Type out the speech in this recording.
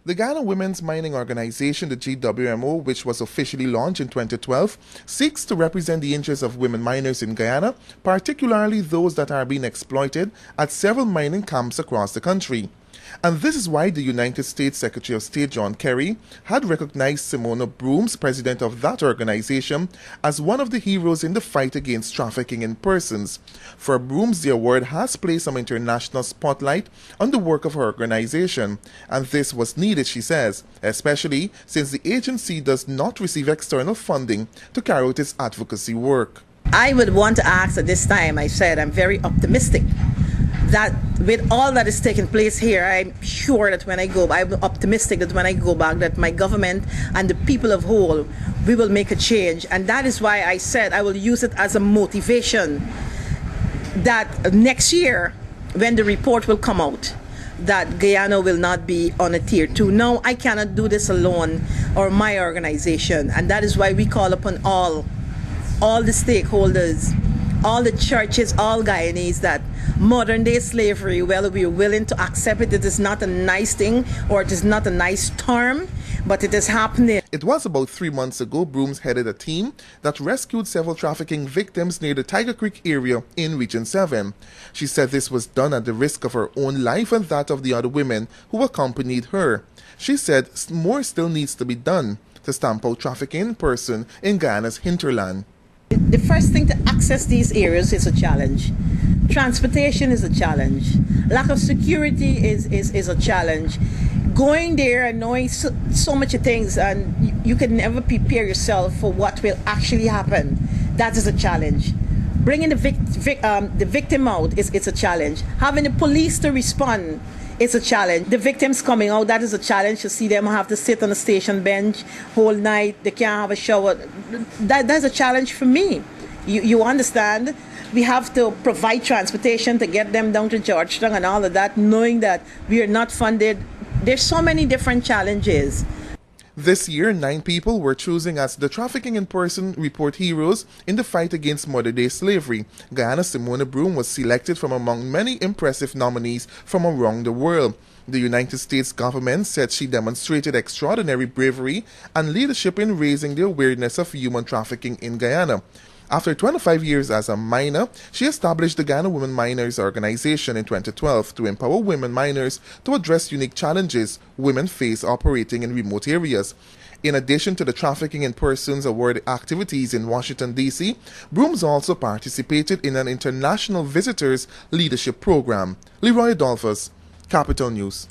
The Guyana Women's Mining Organization, the GWMO, which was officially launched in 2012, seeks to represent the interests of women miners in Guyana, particularly those that are being exploited at several mining camps across the country. And this is why the United States Secretary of State John Kerry had recognized Simona Brooms, president of that organization, as one of the heroes in the fight against trafficking in persons. For Brooms, the award has placed some international spotlight on the work of her organization, and this was needed, she says, especially since the agency does not receive external funding to carry out its advocacy work. I would want to ask at this time, I said I'm very optimistic that with all that is taking place here, I'm sure that I'm optimistic that when I go back, that my government and the people of whole, we will make a change. And that is why I said I will use it as a motivation that next year, when the report will come out, that Guyana will not be on a tier 2. No, I cannot do this alone or my organization. And that is why we call upon all the stakeholders, all the churches, all Guyanese, that modern day slavery, well, we're willing to accept it. It is not a nice thing, or it is not a nice term, but it is happening. It was about 3 months ago Brooms headed a team that rescued several trafficking victims near the Tiger Creek area in Region 7. She said this was done at the risk of her own life and that of the other women who accompanied her. She said more still needs to be done to stamp out trafficking in person in Guyana's hinterland. The first thing, to access these areas is a challenge. Transportation is a challenge. Lack of security is a challenge. Going there and knowing so much things, and you can never prepare yourself for what will actually happen. That is a challenge. Bringing the victim out is a challenge. Having the police to respond is a challenge. The victims coming out, that is a challenge. To see them have to sit on a station bench whole night, they can't have a shower. That's a challenge for me. You understand? We have to provide transportation to get them down to Georgetown and all of that, knowing that we are not funded. There's so many different challenges. This year, 9 people were chosen as the Trafficking in Person Report heroes in the fight against modern-day slavery. Guyana's Simona Brooms was selected from among many impressive nominees from around the world. The United States government said she demonstrated extraordinary bravery and leadership in raising the awareness of human trafficking in Guyana. After 25 years as a miner, she established the Guyana Women Miners Organization in 2012 to empower women miners to address unique challenges women face operating in remote areas. In addition to the Trafficking in Persons Award activities in Washington, D.C., Brooms also participated in an international visitors leadership program. Leroy Adolphus, Capital News.